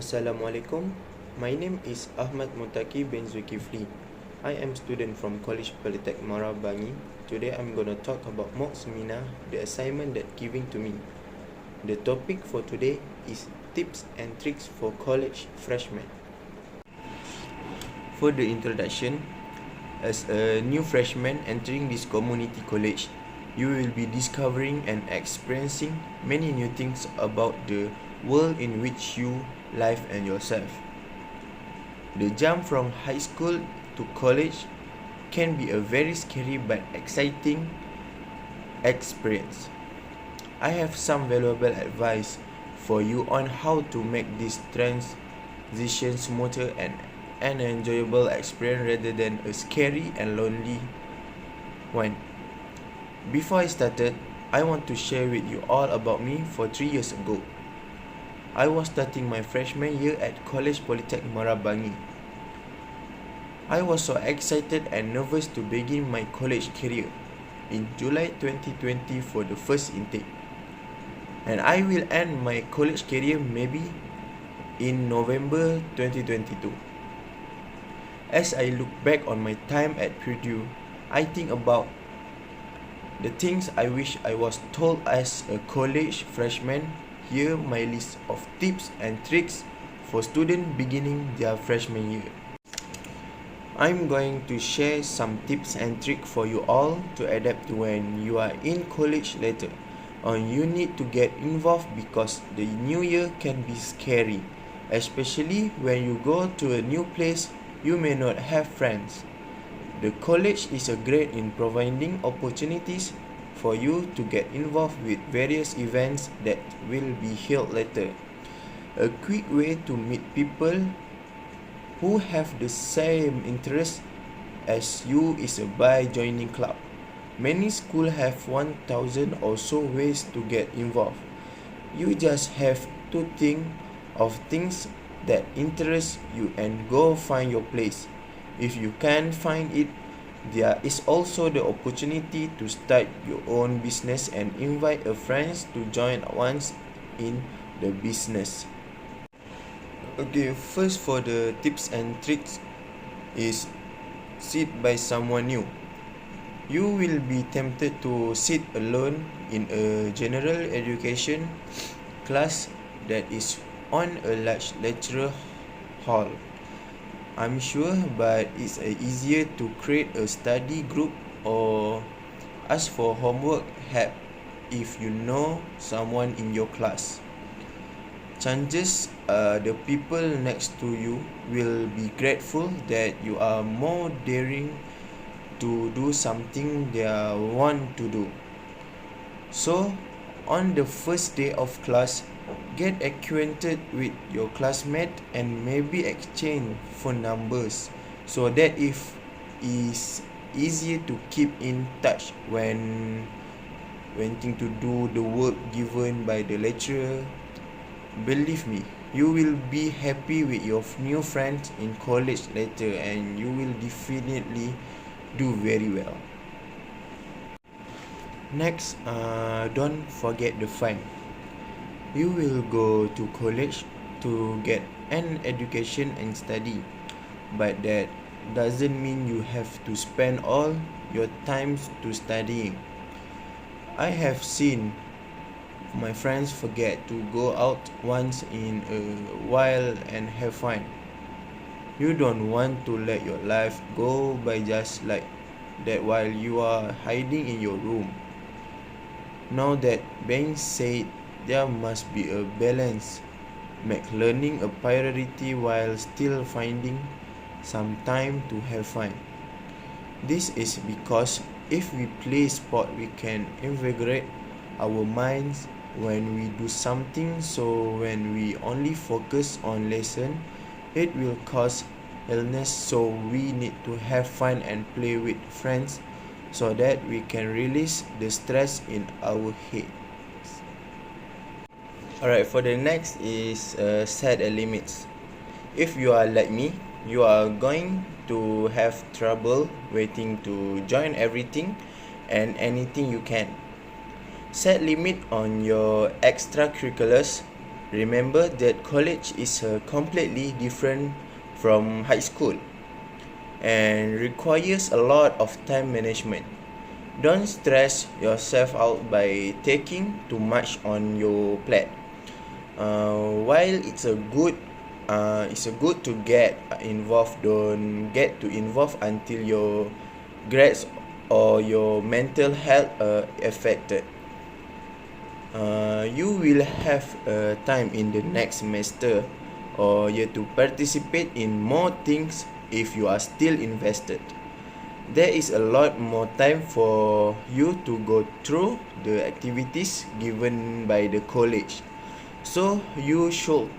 Assalamualaikum. My name is Ahmad Muttaqi bin Zulkiflee. I am student from College Polytech Marabangi. Today I'm gonna talk about mock seminar, the assignment that giving to me. The topic for today is tips and tricks for college freshmen. For the introduction, as a new freshman entering this community college, you will be discovering and experiencing many new things about the world in which you live and yourself. The jump from high school to college can be a very scary but exciting experience. I have some valuable advice for you on how to make this transition smoother and an enjoyable experience rather than a scary and lonely one. Before I started, I want to share with you all about me for 3 years ago. I was starting my freshman year at College Polytech Marabangi. I was so excited and nervous to begin my college career in July 2020 for the first intake. And I will end my college career maybe in November 2022. As I look back on my time at Purdue, I think about the things I wish I was told as a college freshman. Here my list of tips and tricks for students beginning their freshman year. I'm going to share some tips and tricks for you all to adapt when you are in college later on. You need to get involved because the new year can be scary, especially when you go to a new place you may not have friends. The college is great in providing opportunities for you to get involved with various events that will be held later. A quick way to meet people who have the same interests as you is by joining club. Many schools have 1,000 or so ways to get involved. You just have to think of things that interest you and go find your place. If you can't find it, there is also the opportunity to start your own business and invite a friend to join once in the business. Okay, first for the tips and tricks is sit by someone new. You will be tempted to sit alone in a general education class that is on a large lecture hall. I'm sure, but it's easier to create a study group or ask for homework help if you know someone in your class. Chances are the people next to you will be grateful that you are more daring to do something they want to do. So, on the first day of class, get acquainted with your classmate and maybe exchange phone numbers so that it is easier to keep in touch when wanting to do the work given by the lecturer. Believe me, you will be happy with your new friends in college later and you will definitely do very well. Next, don't forget the fun. You will go to college to get an education and study, but that doesn't mean you have to spend all your time to studying. I have seen my friends forget to go out once in a while and have fun. You don't want to let your life go by just like that while you are hiding in your room. Now that being said, there must be a balance. Make learning a priority while still finding some time to have fun. This is because if we play sport, we can invigorate our minds when we do something. So when we only focus on lesson, it will cause illness. So we need to have fun and play with friends so that we can release the stress in our head. Alright, for the next is set limits. If you are like me, you are going to have trouble waiting to join everything and anything you can. Set limit on your extracurriculars. Remember that college is completely different from high school and requires a lot of time management. Don't stress yourself out by taking too much on your plate. While it's a good to get involved, don't get too involved until your grades or your mental health are affected. You will have time in the next semester or year to participate in more things if you are still invested. There is a lot more time for you to go through the activities given by the college. So you should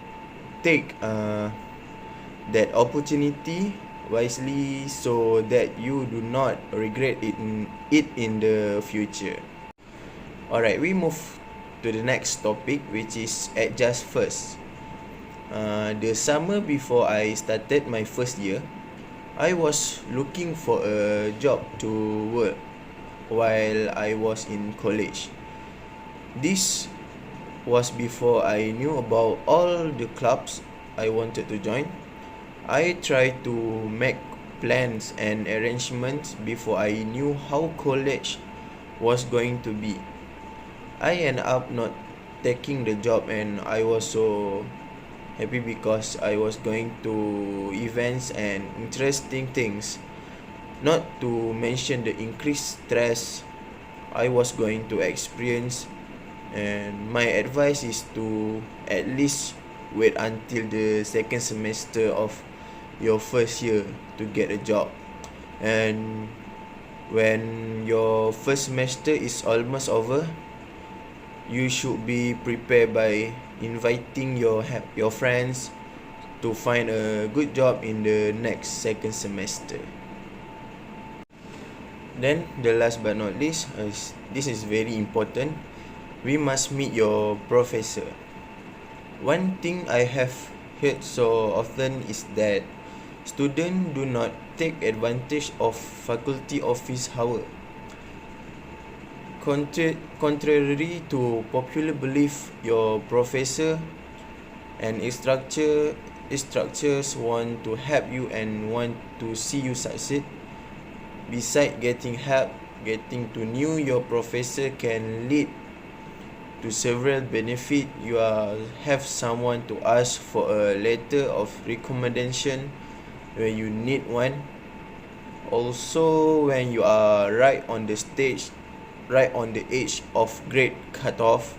take that opportunity wisely so that you do not regret it in the future. Alright, we move to the next topic, which is adjust first. The summer before I started my first year, I was looking for a job to work while I was in college. This was before I knew about all the clubs I wanted to join. I tried to make plans and arrangements before I knew how college was going to be. I ended up not taking the job, and I was so happy because I was going to events and interesting things. Not to mention the increased stress I was going to experience, and my advice is to at least wait until the second semester of your first year to get a job. And when your first semester is almost over, you should be prepared by inviting your friends to find a good job in the next second semester. Then the last but not least, this is very important. We must meet your professor. One thing I have heard so often is that students do not take advantage of faculty office hour. Contrary to popular belief, your professor and instructors want to help you and want to see you succeed. Besides getting help, getting to know your professor can lead to several benefits. You have someone to ask for a letter of recommendation when you need one. Also, when you are right on the edge of grade cutoff,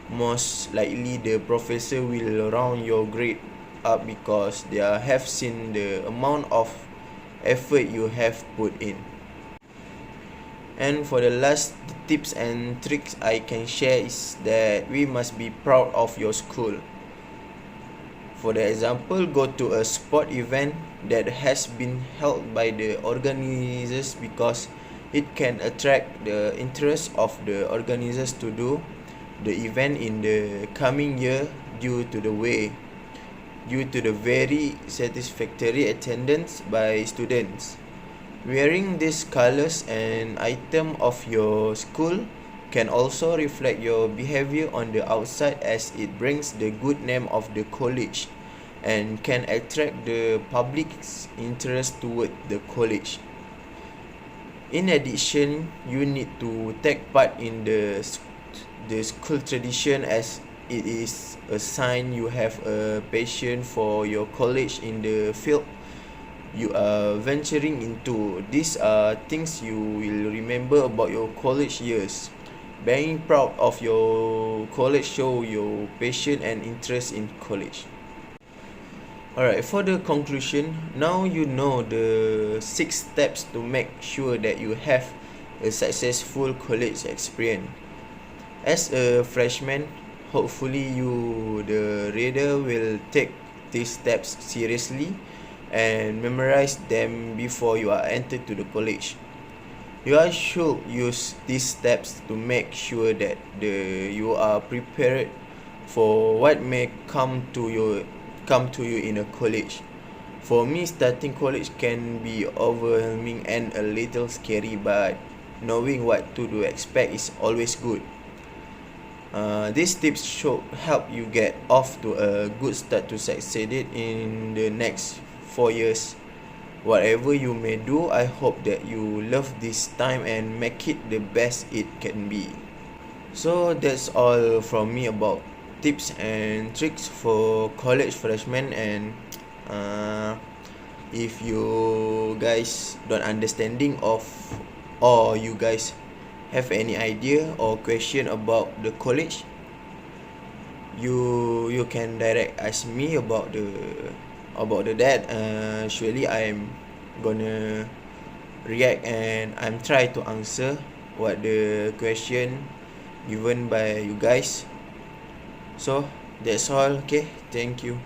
most likely the professor will round your grade up because they have seen the amount of effort you have put in. And for the last tips and tricks I can share is that we must be proud of your school. For the example, go to a sport event that has been held by the organizers because it can attract the interest of the organizers to do the event in the coming year due to the very satisfactory attendance by students. Wearing these colors and item of your school can also reflect your behavior on the outside, as it brings the good name of the college and can attract the public's interest toward the college. In addition, you need to take part in the school tradition, as it is a sign you have a passion for your college in the field you are venturing into. These are things you will remember about your college years. Being proud of your college show your passion and interest in college. Alright, for the conclusion, now you know the 6 steps to make sure that you have a successful college experience. As a freshman, hopefully you, the reader, will take these steps seriously and memorize them before you are entered to the college. You should use these steps to make sure that you are prepared for what may come to you in a college. For me, starting college can be overwhelming and a little scary, but knowing what to expect is always good. These tips should help you get off to a good start to succeed it in the next 4 years. Whatever you may do, I hope that you love this time and make it the best it can be. So that's all from me about tips and tricks for college freshmen. And if you guys don't understanding of, or you guys have any idea or question about the college, you can direct ask me about that. Surely I'm gonna react and I'm try to answer what the question given by you guys. So that's all. Okay, thank you.